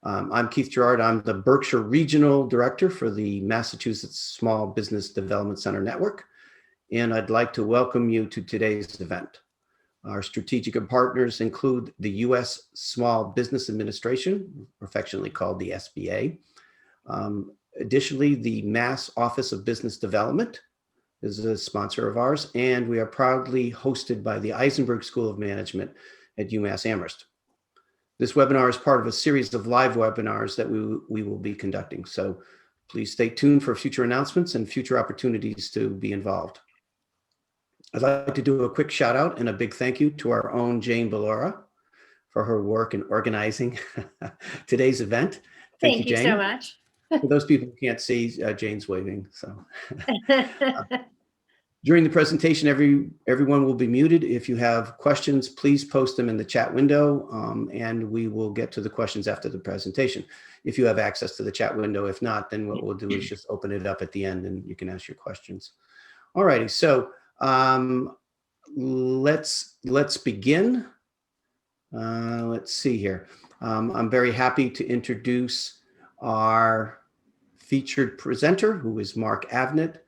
I'm Keith Gerard. I'm the Berkshire Regional Director for the Massachusetts Small Business Development Center Network, and I'd like to welcome you to today's event. Our strategic partners include the U.S. Small Business Administration, affectionately called the SBA. Additionally, the Mass Office of Business Development is a sponsor of ours, and we are proudly hosted by the Eisenberg School of Management at UMass Amherst. This webinar is part of a series of live webinars that we will be conducting, so please stay tuned for future announcements and future opportunities to be involved. I'd like to do a quick shout out and a big thank you to our own Jane Ballora for her work in organizing today's event. Thank you, Jane, so much. For those people who can't see, Jane's waving. So during the presentation, everyone will be muted. If you have questions, please post them in the chat window, and we will get to the questions after the presentation. If you have access to the chat window, if not, then what we'll do is just open it up at the end and you can ask your questions. All righty, so let's begin. Let's see here. I'm very happy to introduce our featured presenter, who is Mark Avnet,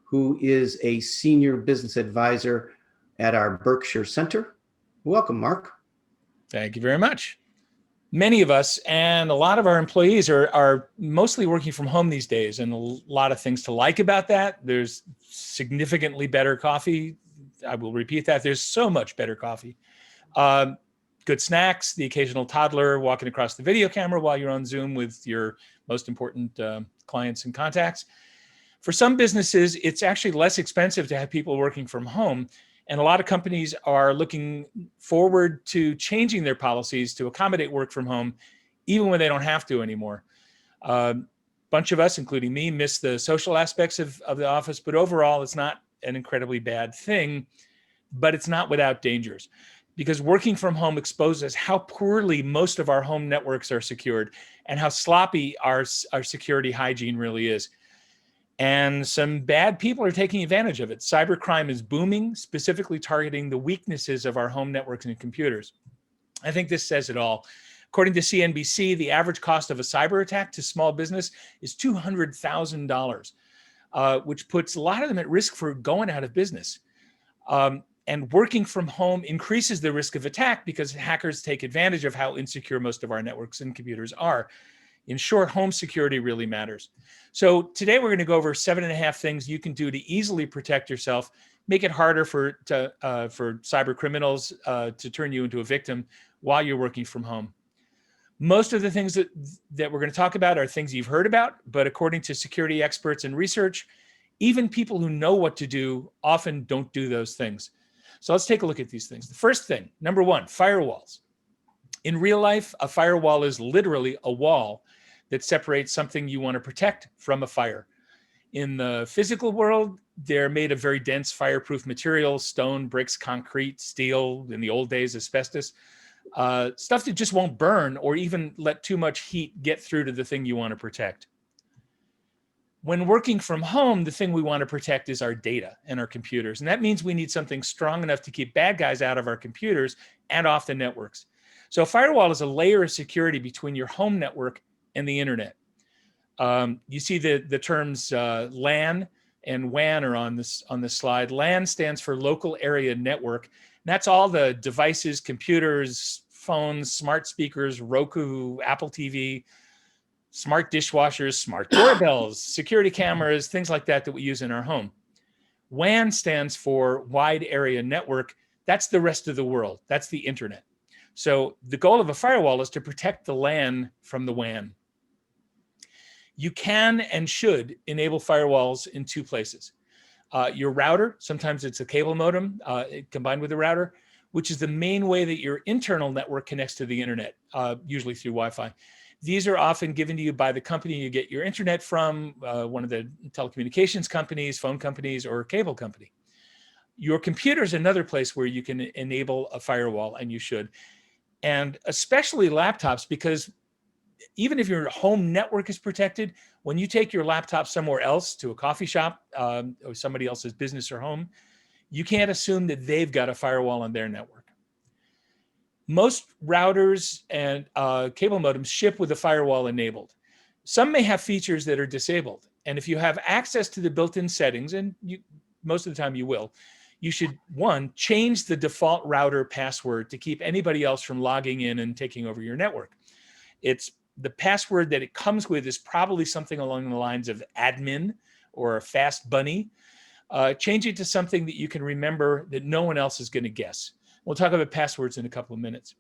who is a senior business advisor at our Berkshire Center. Welcome, Mark. Thank you very much. Many of us and a lot of our employees are mostly working from home these days, and a lot of things to like about that. There's significantly better coffee. I will repeat that. There's so much better coffee. Good snacks, the occasional toddler walking across the video camera while you're on Zoom with your most important clients and contacts. For some businesses, it's actually less expensive to have people working from home. And a lot of companies are looking forward to changing their policies to accommodate work from home, even when they don't have to anymore. A bunch of us, including me, miss the social aspects of the office, but overall, it's not an incredibly bad thing, but it's not without dangers. Because working from home exposes how poorly most of our home networks are secured and how sloppy our security hygiene really is. And some bad people are taking advantage of it. Cybercrime is booming, specifically targeting the weaknesses of our home networks and computers. I think this says it all. According to CNBC, the average cost of a cyber attack to small business is $200,000, which puts a lot of them at risk for going out of business. And working from home increases the risk of attack because hackers take advantage of how insecure most of our networks and computers are. In short, home security really matters. So today we're going to go over 7.5 things you can do to easily protect yourself, make it harder for cyber criminals to turn you into a victim while you're working from home. Most of the things that we're going to talk about are things you've heard about, but according to security experts and research, even people who know what to do often don't do those things. So let's take a look at these things. The first thing, number one, firewalls. In real life, a firewall is literally a wall that separates something you want to protect from a fire. In the physical world, they're made of very dense fireproof materials, stone, bricks, concrete, steel, in the old days, asbestos, stuff that just won't burn or even let too much heat get through to the thing you want to protect. When working from home, the thing we want to protect is our data and our computers. And that means we need something strong enough to keep bad guys out of our computers and off the networks. So a firewall is a layer of security between your home network and the internet. You see the terms LAN and WAN are on this slide. LAN stands for local area network. And that's all the devices, computers, phones, smart speakers, Roku, Apple TV, smart dishwashers, smart doorbells, security cameras, things like that we use in our home. WAN stands for wide area network. That's the rest of the world. That's the internet. So the goal of a firewall is to protect the LAN from the WAN. You can and should enable firewalls in 2 places. Your router, sometimes it's a cable modem combined with a router, which is the main way that your internal network connects to the internet, usually through Wi-Fi. These are often given to you by the company you get your internet from, one of the telecommunications companies, phone companies, or cable company. Your computer is another place where you can enable a firewall, and you should. And especially laptops, because even if your home network is protected, when you take your laptop somewhere else to a coffee shop or somebody else's business or home, you can't assume that they've got a firewall on their network. Most routers and cable modems ship with a firewall enabled. Some may have features that are disabled. And if you have access to the built-in settings, and most of the time you will, you should, one, change the default router password to keep anybody else from logging in and taking over your network. It's the password that it comes with is probably something along the lines of admin or fast bunny. Change it to something that you can remember that no one else is going to guess. We'll talk about passwords in a couple of minutes.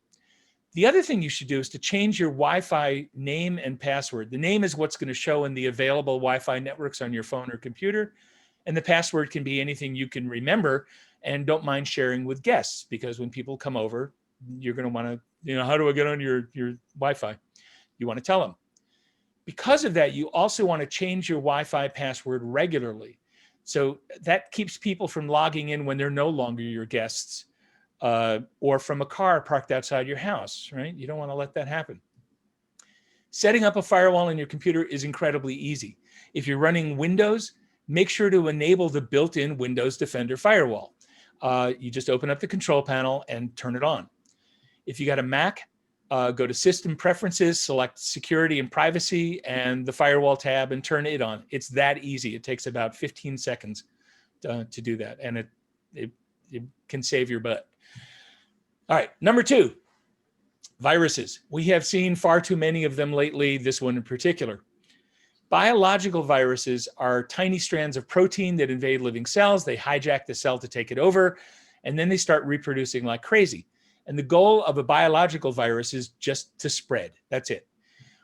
The other thing you should do is to change your Wi-Fi name and password. The name is what's going to show in the available Wi-Fi networks on your phone or computer. And the password can be anything you can remember and don't mind sharing with guests, because when people come over, you're going to want to, how do I get on your Wi-Fi? You want to tell them. Because of that, you also want to change your Wi-Fi password regularly. So that keeps people from logging in when they're no longer your guests, or from a car parked outside your house, right? You don't want to let that happen. Setting up a firewall on your computer is incredibly easy. If you're running Windows, make sure to enable the built-in Windows Defender firewall. You just open up the control panel and turn it on. If you got a Mac, go to System Preferences, select Security and Privacy and the Firewall tab and turn it on. It's that easy. It takes about 15 seconds to do that, and it can save your butt. All right, number 2, viruses. We have seen far too many of them lately, this one in particular. Biological viruses are tiny strands of protein that invade living cells. They hijack the cell to take it over, and then they start reproducing like crazy. And the goal of a biological virus is just to spread. That's it.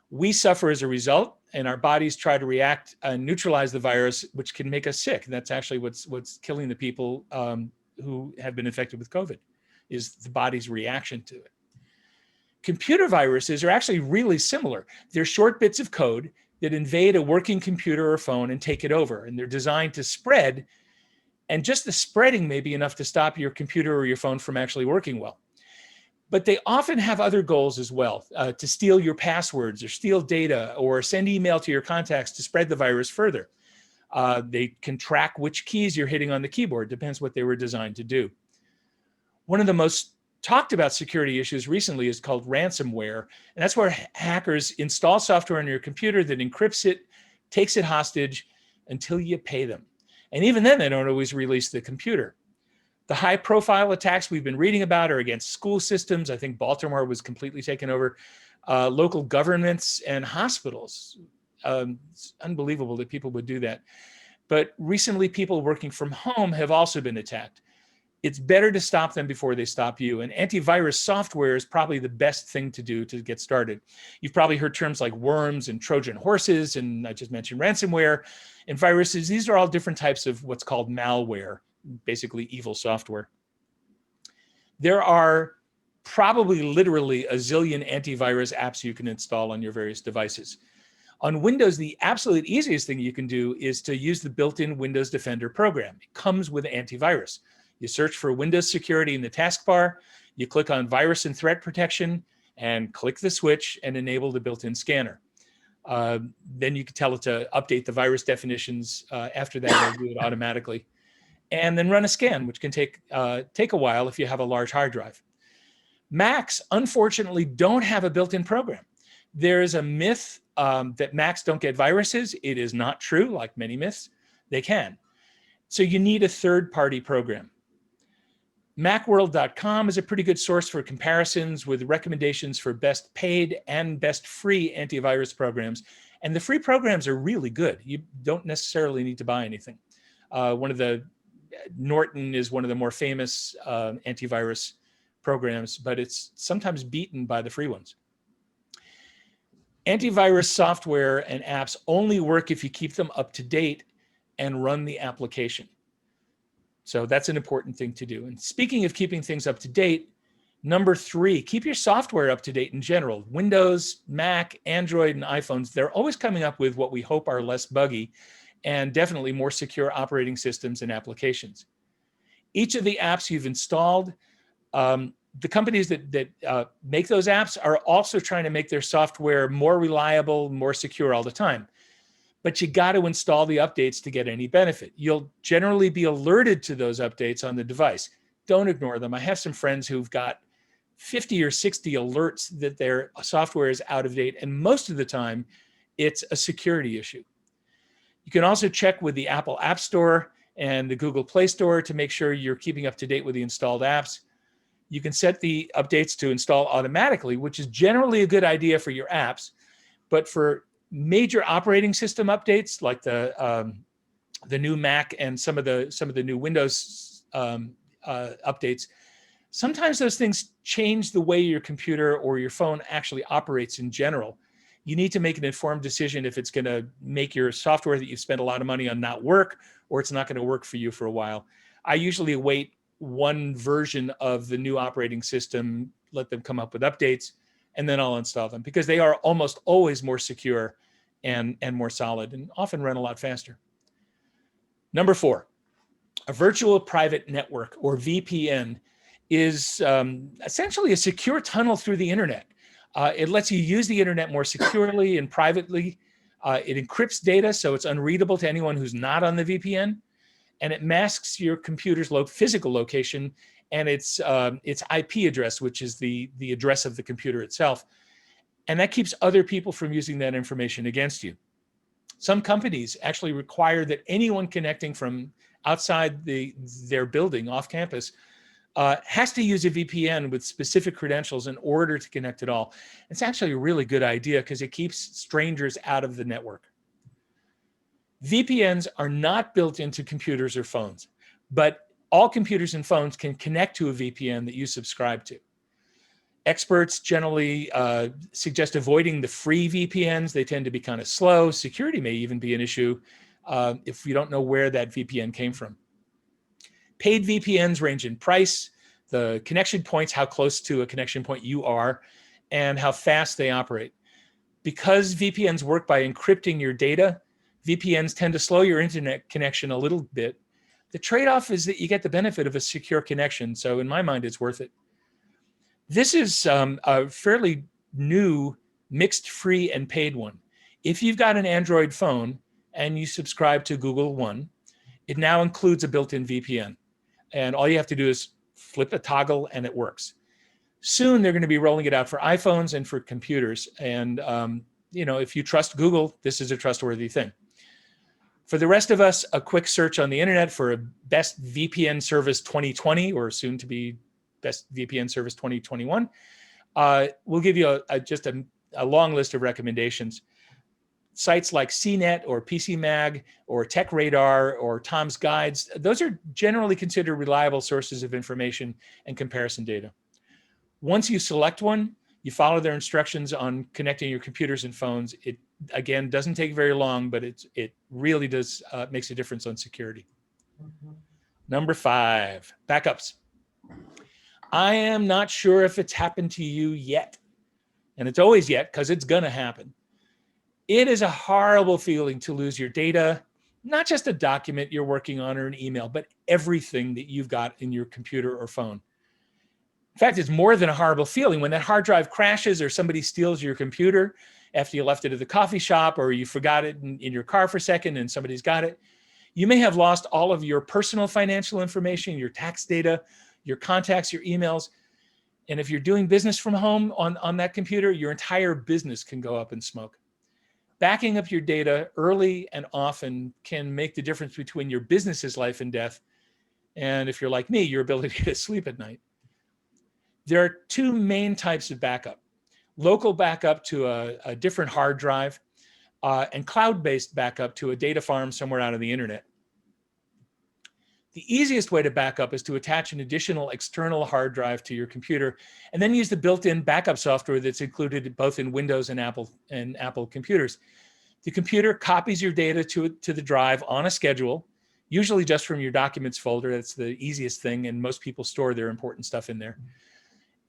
We suffer as a result, and our bodies try to react and neutralize the virus, which can make us sick. And that's actually what's killing the people who have been infected with COVID, is the body's reaction to it. Computer viruses are actually really similar. They're short bits of code that invade a working computer or phone and take it over. And they're designed to spread. And just the spreading may be enough to stop your computer or your phone from actually working well. But they often have other goals as well, to steal your passwords or steal data or send email to your contacts to spread the virus further. They can track which keys you're hitting on the keyboard, depends what they were designed to do. One of the most talked about security issues recently is called ransomware. And that's where hackers install software on your computer that encrypts it, takes it hostage until you pay them. And even then, they don't always release the computer. The high profile attacks we've been reading about are against school systems. I think Baltimore was completely taken over. Local governments and hospitals. It's unbelievable that people would do that. But recently, people working from home have also been attacked. It's better to stop them before they stop you. And antivirus software is probably the best thing to do to get started. You've probably heard terms like worms and Trojan horses, and I just mentioned ransomware and viruses. These are all different types of what's called malware, basically evil software. There are probably literally a zillion antivirus apps you can install on your various devices. On Windows, the absolute easiest thing you can do is to use the built-in Windows Defender program. It comes with antivirus. You search for Windows Security in the taskbar, you click on Virus and Threat Protection, and click the switch and enable the built-in scanner. Then you can tell it to update the virus definitions. After that, it'll do it automatically. And then run a scan, which can take a while if you have a large hard drive. Macs, unfortunately, don't have a built-in program. There is a myth that Macs don't get viruses. It is not true, like many myths. They can. So you need a third-party program. Macworld.com is a pretty good source for comparisons with recommendations for best paid and best free antivirus programs. And the free programs are really good. You don't necessarily need to buy anything. Norton is one of the more famous antivirus programs, but it's sometimes beaten by the free ones. Antivirus software and apps only work if you keep them up to date and run the application. So that's an important thing to do. And speaking of keeping things up to date, number 3, keep your software up to date in general. Windows, Mac, Android, and iPhones, they're always coming up with what we hope are less buggy and definitely more secure operating systems and applications. Each of the apps you've installed, the companies that make those apps are also trying to make their software more reliable, more secure all the time. But you got to install the updates to get any benefit. You'll generally be alerted to those updates on the device. Don't ignore them. I have some friends who've got 50 or 60 alerts that their software is out of date. And most of the time, it's a security issue. You can also check with the Apple App Store and the Google Play Store to make sure you're keeping up to date with the installed apps. You can set the updates to install automatically, which is generally a good idea for your apps. But for major operating system updates, like the new Mac and some of the new Windows updates, sometimes those things change the way your computer or your phone actually operates in general. You need to make an informed decision if it's going to make your software that you've spent a lot of money on not work, or it's not going to work for you for a while. I usually await one version of the new operating system, let them come up with updates, and then I'll install them, because they are almost always more secure and more solid, and often run a lot faster. Number 4, a virtual private network, or VPN, is essentially a secure tunnel through the internet. It lets you use the internet more securely and privately. It encrypts data so it's unreadable to anyone who's not on the VPN, and it masks your computer's physical location and its IP address, which is the address of the computer itself. And that keeps other people from using that information against you. Some companies actually require that anyone connecting from outside their building off campus has to use a VPN with specific credentials in order to connect at all. It's actually a really good idea because it keeps strangers out of the network. VPNs are not built into computers or phones, but all computers and phones can connect to a VPN that you subscribe to. Experts generally suggest avoiding the free VPNs. They tend to be kind of slow. Security may even be an issue if you don't know where that VPN came from. Paid VPNs range in price, the connection points, how close to a connection point you are, and how fast they operate. Because VPNs work by encrypting your data, VPNs tend to slow your internet connection a little bit. The trade-off is that you get the benefit of a secure connection. So in my mind, it's worth it. This is a fairly new mixed free and paid one. If you've got an Android phone and you subscribe to Google One, it now includes a built-in VPN. And all you have to do is flip a toggle and it works. Soon they're going to be rolling it out for iPhones and for computers. And if you trust Google, this is a trustworthy thing. For the rest of us, a quick search on the internet for a best VPN service 2020, or soon to be best VPN service 2021, will give you just a long list of recommendations. Sites like CNET or PCMag or TechRadar or Tom's Guides, those are generally considered reliable sources of information and comparison data. Once you select one, you follow their instructions on connecting your computers and phones. It, again, doesn't take very long, but it really does makes a difference on security. Number 5, backups. I am not sure if it's happened to you yet, and it's always yet because it's going to happen. It is a horrible feeling to lose your data, not just a document you're working on or an email, but everything that you've got in your computer or phone. In fact, it's more than a horrible feeling. When that hard drive crashes or somebody steals your computer after you left it at the coffee shop, or you forgot it in your car for a second and somebody's got it, you may have lost all of your personal financial information, your tax data, your contacts, your emails. And if you're doing business from home on that computer, your entire business can go up in smoke. Backing up your data early and often can make the difference between your business's life and death, and if you're like me, your ability to sleep at night. There are 2 main types of backup: local backup to a different hard drive, and cloud-based backup to a data farm somewhere out of the internet. The easiest way to back up is to attach an additional external hard drive to your computer and then use the built-in backup software that's included both in Windows and Apple computers. The computer copies your data to the drive on a schedule, usually just from your documents folder. That's the easiest thing, and most people store their important stuff in there.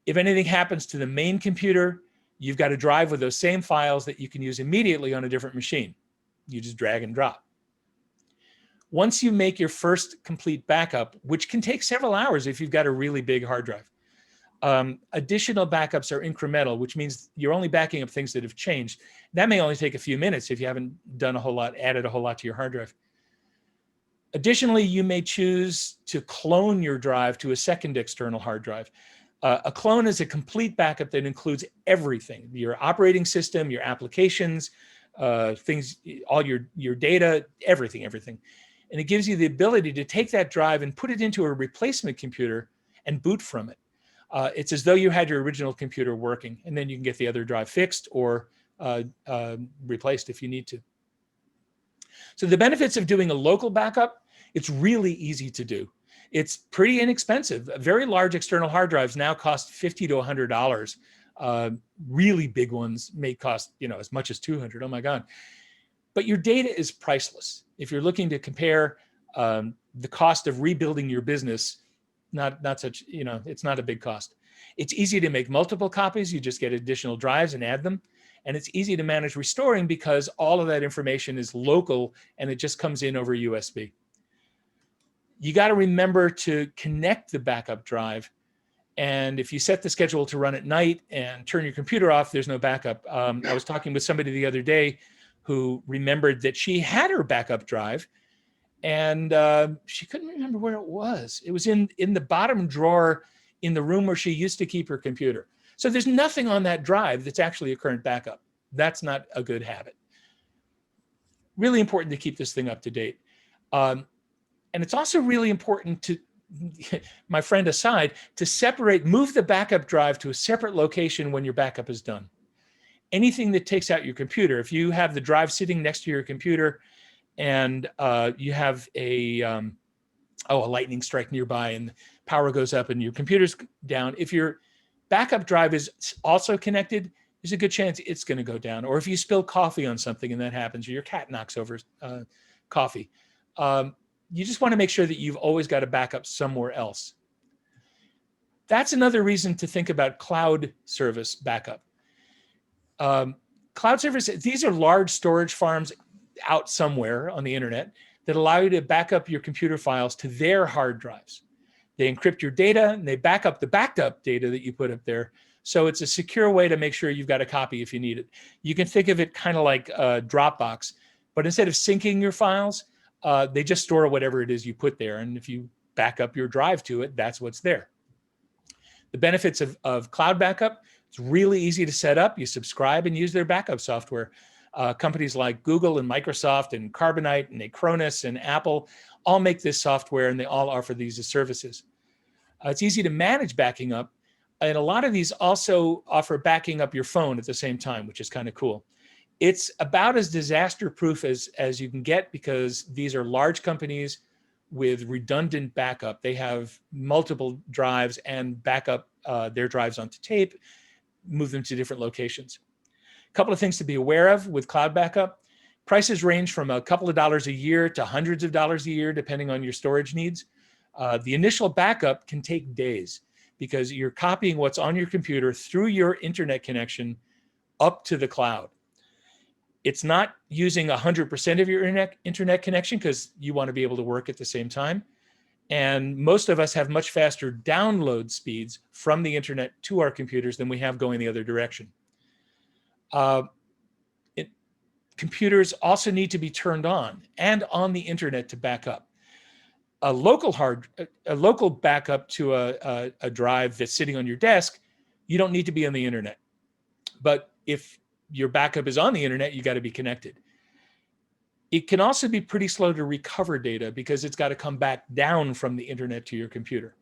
If anything happens to the main computer, you've got a drive with those same files that you can use immediately on a different machine. You just drag and drop. Once you make your first complete backup, which can take several hours if you've got a really big hard drive, additional backups are incremental, which means you're only backing up things that have changed. That may only take a few minutes if you haven't done added a whole lot to your hard drive. Additionally, you may choose to clone your drive to a second external hard drive. A clone is a complete backup that includes everything: your operating system, your applications, things, all your data, everything. And it gives you the ability to take that drive and put it into a replacement computer and boot from it. It's as though you had your original computer working, and then you can get the other drive fixed or replaced if you need to. So the benefits of doing a local backup: it's really easy to do. It's pretty inexpensive. Very large external hard drives now cost $50 to $100. Really big ones may cost, as much as $200. Oh my God. But your data is priceless. If you're looking to compare the cost of rebuilding your business, not such, it's not a big cost. It's easy to make multiple copies. You just get additional drives and add them. And it's easy to manage restoring because all of that information is local and it just comes in over USB. You got to remember to connect the backup drive. And if you set the schedule to run at night and turn your computer off, there's no backup. I was talking with somebody the other day who remembered that she had her backup drive and she couldn't remember where it was. It was in the bottom drawer in the room where she used to keep her computer. So there's nothing on that drive that's actually a current backup. That's not a good habit. Really important to keep this thing up to date. And it's also really important to, my friend aside, to move the backup drive to a separate location when your backup is done. Anything that takes out your computer, if you have the drive sitting next to your computer and you have a lightning strike nearby and power goes up and your computer's down, if your backup drive is also connected, there's a good chance it's going to go down. Or if you spill coffee on something and that happens, or your cat knocks over coffee, you just want to make sure that you've always got a backup somewhere else. That's another reason to think about cloud service backup. Cloud service, these are large storage farms out somewhere on the internet that allow you to back up your computer files to their hard drives. They encrypt your data and they back up the backed up data that you put up there. So it's a secure way to make sure you've got a copy if you need it. You can think of it kind of like Dropbox, but instead of syncing your files, they just store whatever it is you put there. And if you back up your drive to it, that's what's there. The benefits of cloud backup: it's really easy to set up. You subscribe and use their backup software. Companies like Google and Microsoft and Carbonite and Acronis and Apple all make this software, and they all offer these as services. It's easy to manage backing up. And a lot of these also offer backing up your phone at the same time, which is kind of cool. It's about as disaster-proof as you can get because these are large companies with redundant backup. They have multiple drives and back up their drives onto tape, move them to different locations. A couple of things to be aware of with cloud backup: prices range from a couple of dollars a year to hundreds of dollars a year, depending on your storage needs. The initial backup can take days because you're copying what's on your computer through your internet connection up to the cloud. It's not using 100% of your internet connection because you want to be able to work at the same time. And most of us have much faster download speeds from the internet to our computers than we have going the other direction. Computers also need to be turned on and on the internet to back up. A local backup to a drive that's sitting on your desk, you don't need to be on the internet. But if your backup is on the internet, you got to be connected. It can also be pretty slow to recover data because it's got to come back down from the internet to your computer.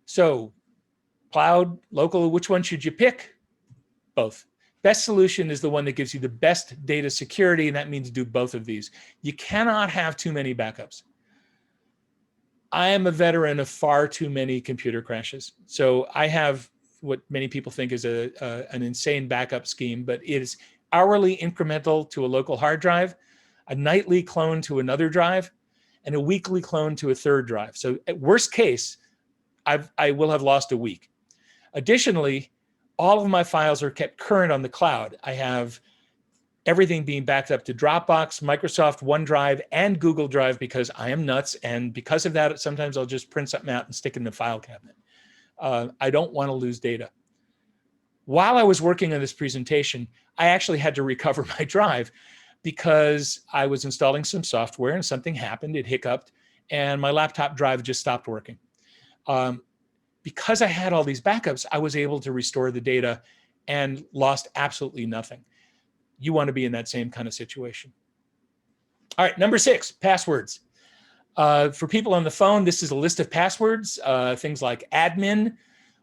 So cloud, local, which one should you pick? Both. Best solution is the one that gives you the best data security, and that means do both of these. You cannot have too many backups. I am a veteran of far too many computer crashes. So I have what many people think is an insane backup scheme, but it is hourly incremental to a local hard drive, a nightly clone to another drive, and a weekly clone to a third drive. So at worst case, I will have lost a week. Additionally, all of my files are kept current on the cloud. I have everything being backed up to Dropbox, Microsoft OneDrive, and Google Drive because I am nuts. And because of that, sometimes I'll just print something out and stick it in the file cabinet. I don't want to lose data. While I was working on this presentation, I actually had to recover my drive because I was installing some software and something happened, it hiccuped, and my laptop drive just stopped working. because I had all these backups, I was able to restore the data and lost absolutely nothing. You want to be in that same kind of situation. All right, number 6, passwords. For people on the phone, this is a list of passwords, things like admin,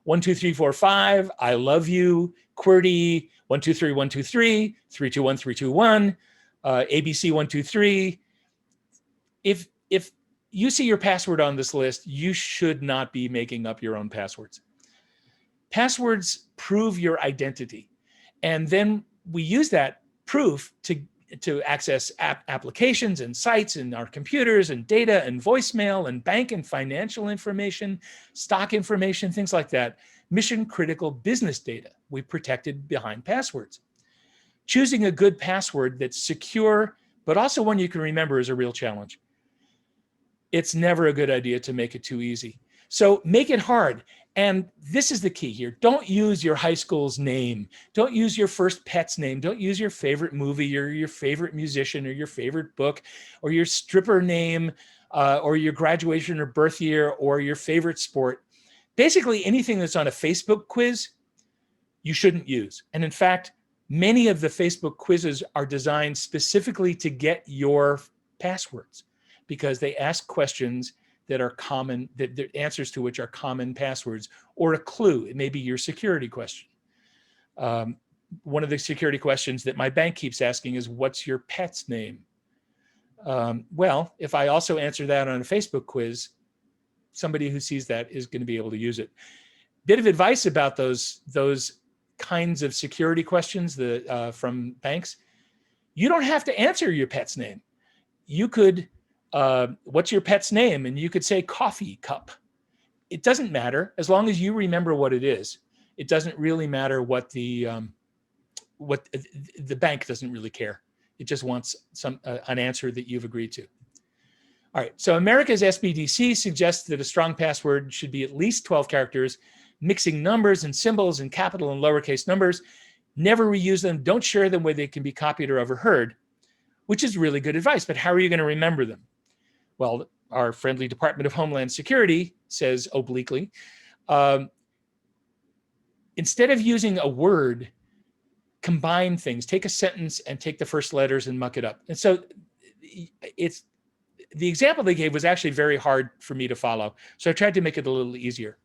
12345, I love you, QWERTY, 123123, 321321, ABC 123. If you see your password on this list, you should not be making up your own passwords. Passwords prove your identity. And then we use that proof to access applications and sites in our computers and data and voicemail and bank and financial information, stock information, things like that. Mission critical business data we protected behind passwords. Choosing a good password that's secure, but also one you can remember is a real challenge. It's never a good idea to make it too easy. So make it hard. And this is the key here. Don't use your high school's name. Don't use your first pet's name. Don't use your favorite movie or your favorite musician or your favorite book or your stripper name or your graduation or birth year or your favorite sport. Basically, anything that's on a Facebook quiz, you shouldn't use. And in fact, many of the Facebook quizzes are designed specifically to get your passwords because they ask questions that are common, that the answers to which are common passwords, or a clue. It may be your security question. One of the security questions that my bank keeps asking is, what's your pet's name? Well, if I also answer that on a Facebook quiz, somebody who sees that is going to be able to use it. Bit of advice about those kinds of security questions from banks. You don't have to answer your pet's name. You could, what's your pet's name? And you could say coffee cup. It doesn't matter as long as you remember what it is. It doesn't really matter what the bank doesn't really care. It just wants an answer that you've agreed to. All right, so America's SBDC suggests that a strong password should be at least 12 characters, mixing numbers and symbols and capital and lowercase numbers. Never reuse them. Don't share them where they can be copied or overheard, which is really good advice. But how are you going to remember them? Well, our friendly Department of Homeland Security says obliquely, instead of using a word, combine things. Take a sentence and take the first letters and muck it up. And so the example they gave was actually very hard for me to follow. So I tried to make it a little easier.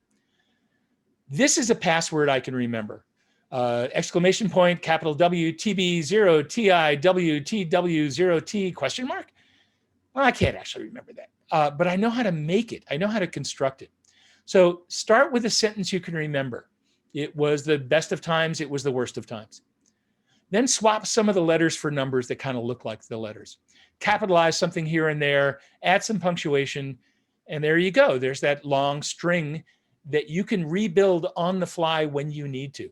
This is a password I can remember. Exclamation point, capital W, TB0, TI, W, TW, 0T, question mark? Well, I can't actually remember that, but I know how to make it. I know how to construct it. So start with a sentence you can remember. It was the best of times. It was the worst of times. Then swap some of the letters for numbers that kind of look like the letters. Capitalize something here and there, add some punctuation, and there you go. There's that long string that you can rebuild on the fly when you need to.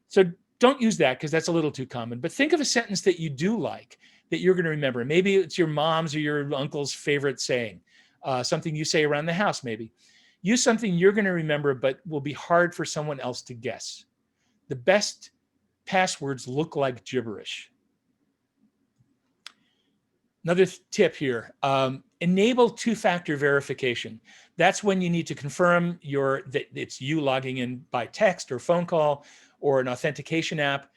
So don't use that because that's a little too common, but think of a sentence that you do like, that you're going to remember. Maybe it's your mom's or your uncle's favorite saying, something you say around the house maybe. Use something you're going to remember, but will be hard for someone else to guess. The best passwords look like gibberish. Another tip here, enable two-factor verification. That's when you need to confirm that it's you logging in by text or phone call or an authentication app.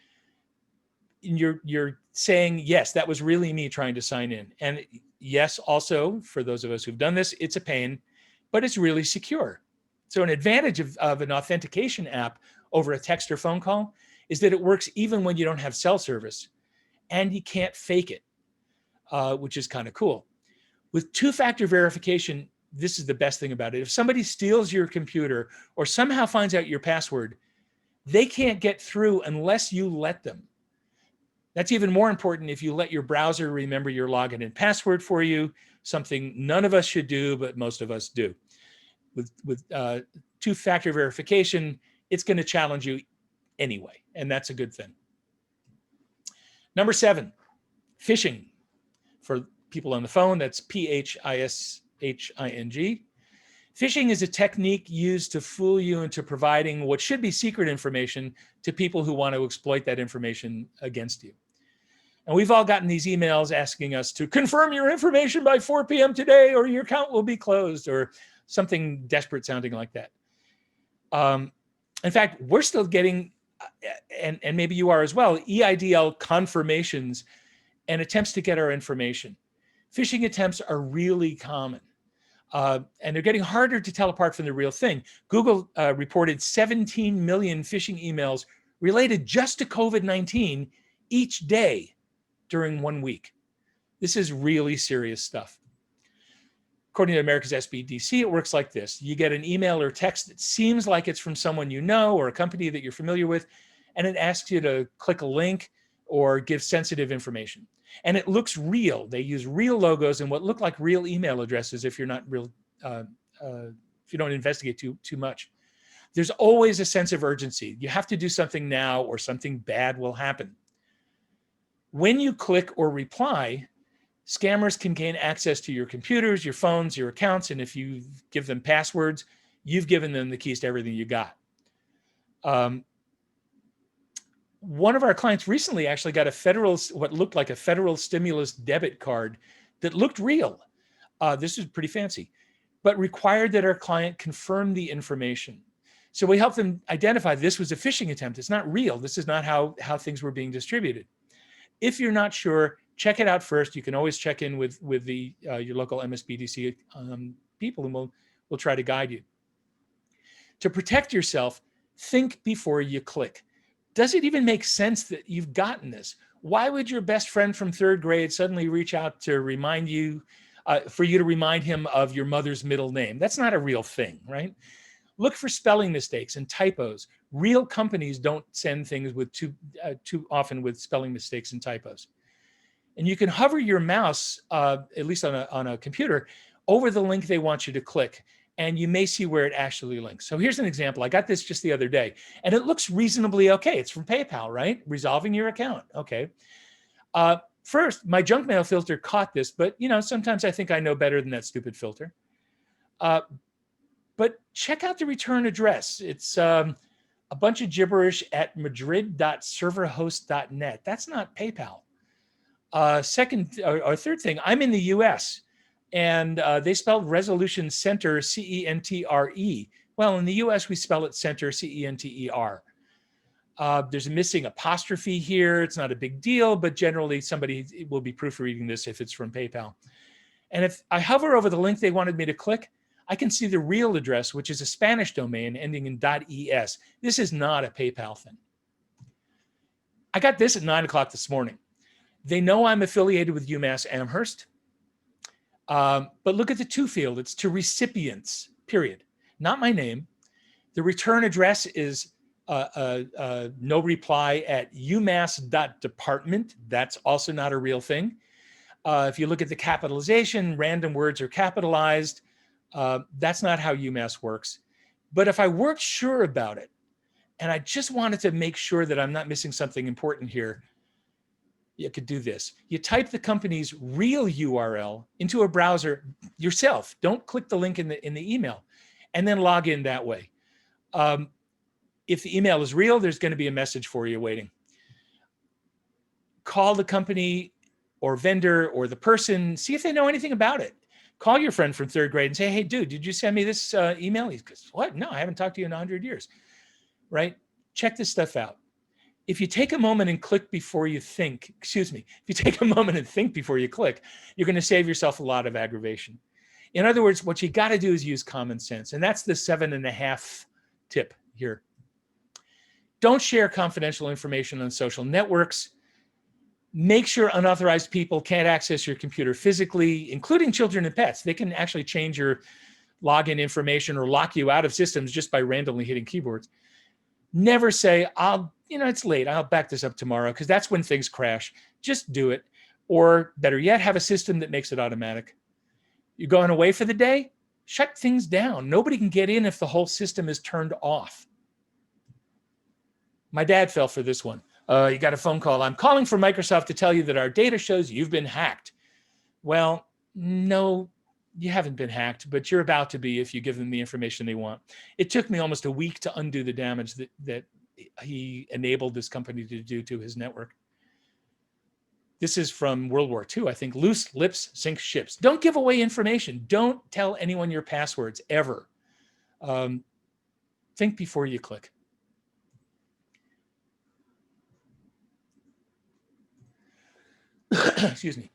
And you're saying, yes, that was really me trying to sign in. And yes, also, for those of us who've done this, it's a pain, but it's really secure. So an advantage of an authentication app over a text or phone call is that it works even when you don't have cell service and you can't fake it, which is kind of cool. With two-factor verification, this is the best thing about it. If somebody steals your computer or somehow finds out your password, they can't get through unless you let them. That's even more important if you let your browser remember your login and password for you, something none of us should do, but most of us do. With two-factor verification, it's going to challenge you anyway, and that's a good thing. Number 7, phishing. For people on the phone, that's PHISHING. Phishing is a technique used to fool you into providing what should be secret information to people who want to exploit that information against you. And we've all gotten these emails asking us to confirm your information by 4 p.m. today, or your account will be closed, or something desperate sounding like that. In fact, we're still getting, and maybe you are as well, EIDL confirmations and attempts to get our information. Phishing attempts are really common. And they're getting harder to tell apart from the real thing. Google reported 17 million phishing emails related just to COVID-19 each day during 1 week. This is really serious stuff. According to America's SBDC, it works like this. You get an email or text that seems like it's from someone you know or a company that you're familiar with, and it asks you to click a link or give sensitive information. And it looks real. They use real logos and what look like real email addresses if you're not real, if you don't investigate too much. There's always a sense of urgency. You have to do something now or something bad will happen. When you click or reply, scammers can gain access to your computers, your phones, your accounts, and if you give them passwords, you've given them the keys to everything you got. One of our clients recently actually got what looked like a federal stimulus debit card that looked real. This is pretty fancy, but required that our client confirm the information. So we helped them identify this was a phishing attempt. It's not real. This is not how things were being distributed. If you're not sure, check it out first. You can always check in with your local MSBDC people, and we'll try to guide you. To protect yourself, think before you click. Does it even make sense that you've gotten this? Why would your best friend from 3rd grade suddenly reach out to remind you, for you to remind him of your mother's middle name? That's not a real thing, right? Look for spelling mistakes and typos. Real companies don't send things with too often with spelling mistakes and typos. And you can hover your mouse, at least on a computer, over the link they want you to click, and you may see where it actually links. So here's an example. I got this just the other day, and it looks reasonably okay. It's from PayPal, right? Resolving your account. Okay. First, my junk mail filter caught this, but sometimes I think I know better than that stupid filter. But check out the return address. It's a bunch of gibberish at madrid.serverhost.net. That's not PayPal. Second or third thing, I'm in the US, and they spelled Resolution Center, C-E-N-T-R-E. Well, in the US, we spell it Center, C-E-N-T-E-R. There's a missing apostrophe here. It's not a big deal, but generally somebody will be proofreading this if it's from PayPal. And if I hover over the link they wanted me to click, I can see the real address, which is a Spanish domain ending in .es. This is not a PayPal thing. I got this at 9 o'clock this morning. They know I'm affiliated with UMass Amherst. But look at the to field. It's to recipients, period. Not my name. The return address is no reply at umass.department. That's also not a real thing. If you look at the capitalization, random words are capitalized. That's not how UMass works. But if I weren't sure about it, and I just wanted to make sure that I'm not missing something important here, you could do this. You type the company's real URL into a browser yourself. Don't click the link in the email, and then log in that way. If the email is real, there's going to be a message for you waiting. Call the company or vendor or the person, see if they know anything about it. Call your friend from 3rd grade and say, hey, dude, did you send me this email? He goes, what? No, I haven't talked to you in 100 years, right? Check this stuff out. If you take a moment and click before you think, if you take a moment and think before you click, you're going to save yourself a lot of aggravation. In other words, what you got to do is use common sense. And that's the 7.5 tip here. Don't share confidential information on social networks. Make sure unauthorized people can't access your computer physically, including children and pets. They can actually change your login information or lock you out of systems just by randomly hitting keyboards. Never say, it's late, I'll back this up tomorrow, because that's when things crash. Just do it. Or better yet, have a system that makes it automatic. You're going away for the day? Shut things down. Nobody can get in if the whole system is turned off. My dad fell for this one. You got a phone call. I'm calling from Microsoft to tell you that our data shows you've been hacked. Well, no, you haven't been hacked, but you're about to be if you give them the information they want. It took me almost a week to undo the damage that he enabled this company to do to his network. This is from World War II, I think. Loose lips sink ships. Don't give away information. Don't tell anyone your passwords, ever. Think before you click. Excuse me.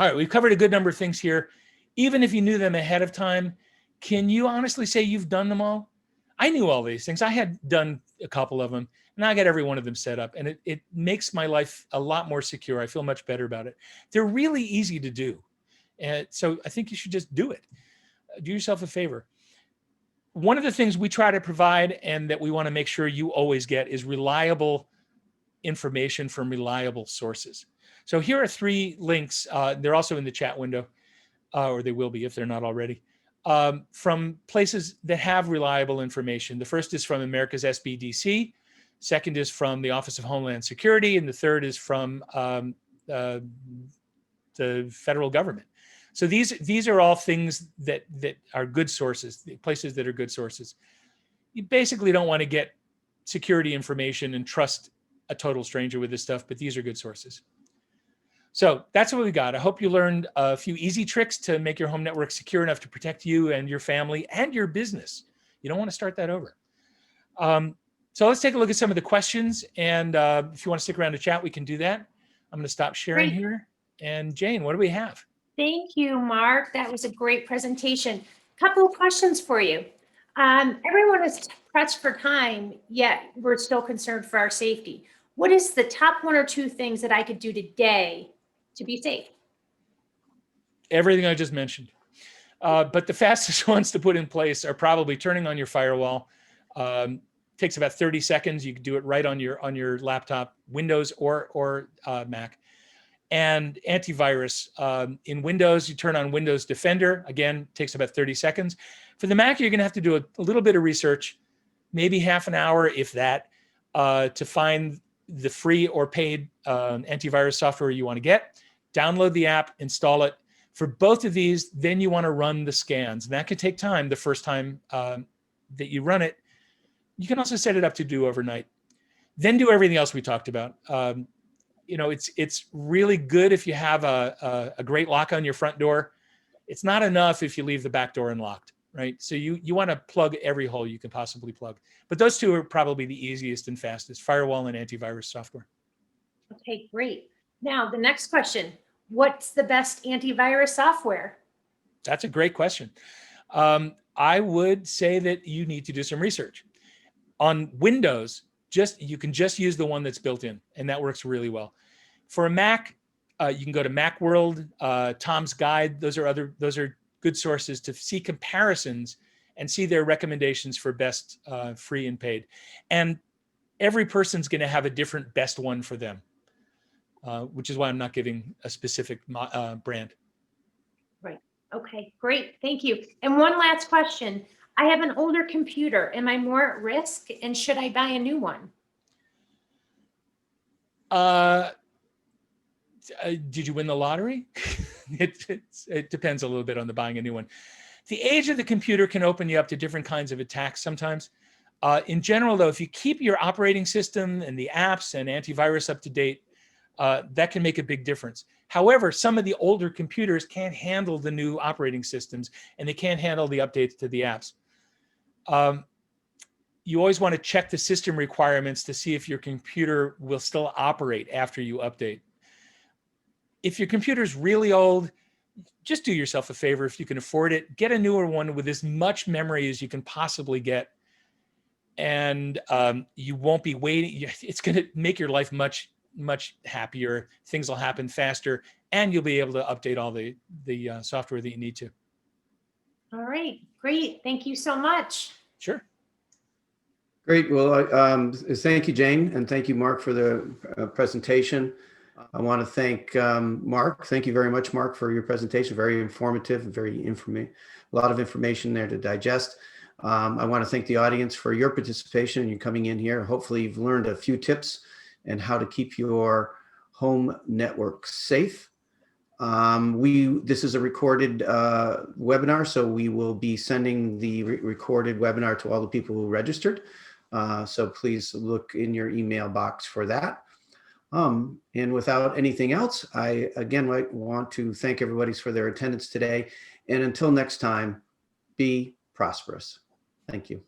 All right, we've covered a good number of things here. Even if you knew them ahead of time, can you honestly say you've done them all? I knew all these things. I had done a couple of them, and I got every one of them set up, and it makes my life a lot more secure. I feel much better about it. They're really easy to do. And so I think you should just do it. Do yourself a favor. One of the things we try to provide and that we want to make sure you always get is reliable information from reliable sources. So here are 3 links. They're also in the chat window, or they will be if they're not already, from places that have reliable information. The first is from America's SBDC. Second is from the Office of Homeland Security. And the third is from the federal government. So these are all things that are good sources, places that are good sources. You basically don't want to get security information and trust a total stranger with this stuff, but these are good sources. So that's what we got. I hope you learned a few easy tricks to make your home network secure enough to protect you and your family and your business. You don't want to start that over. So let's take a look at some of the questions. And if you want to stick around to chat, we can do that. I'm going to stop sharing here. And Jane, what do we have? Thank you, Mark. That was a great presentation. Couple of questions for you. Everyone is pressed for time, yet we're still concerned for our safety. What is the top 1 or 2 things that I could do today to be safe? Everything I just mentioned. But the fastest ones to put in place are probably turning on your firewall. Takes about 30 seconds. You can do it right on your laptop, Windows or Mac. And antivirus. In Windows, you turn on Windows Defender. Again, takes about 30 seconds. For the Mac, you're going to have to do a little bit of research, maybe half an hour, if that, to find the free or paid antivirus software you want to get. Download the app, install it. For both of these, then you want to run the scans. And that can take time the first time that you run it. You can also set it up to do overnight. Then do everything else we talked about. You know, it's really good if you have a great lock on your front door. It's not enough if you leave the back door unlocked, right? So you want to plug every hole you can possibly plug. But those 2 are probably the easiest and fastest, firewall and antivirus software. Okay, great. Now, the next question. What's the best antivirus software? That's a great question. I would say that you need to do some research. On Windows, you can just use the one that's built in, and that works really well. For a Mac, you can go to Macworld, Tom's Guide. Those are good sources to see comparisons and see their recommendations for best free and paid. And every person's going to have a different best one for them, which is why I'm not giving a specific brand. Right. Okay, great. Thank you. And one last question. I have an older computer. Am I more at risk, and should I buy a new one? Did you win the lottery? It depends a little bit on the buying a new one. The age of the computer can open you up to different kinds of attacks sometimes. In general, though, if you keep your operating system and the apps and antivirus up to date, that can make a big difference. However, some of the older computers can't handle the new operating systems, and they can't handle the updates to the apps. You always want to check the system requirements to see if your computer will still operate after you update. If your computer's really old, just do yourself a favor. If you can afford it, get a newer one with as much memory as you can possibly get. And you won't be waiting. It's going to make your life much happier. Things will happen faster, and you'll be able to update all the software that you need to. All right, great. Thank you so much. Sure. Great. Well, thank you, Jane, and thank you, Mark, for the presentation. I want to thank Mark. Thank you very much, Mark, for your presentation. Very informative, a lot of information there to digest. I want to thank the audience for your participation and you coming in here. Hopefully you've learned a few tips and how to keep your home network safe. This is a recorded webinar, so we will be sending the recorded webinar to all the people who registered. So please look in your email box for that. And without anything else, I again want to thank everybody for their attendance today. And until next time, be prosperous. Thank you.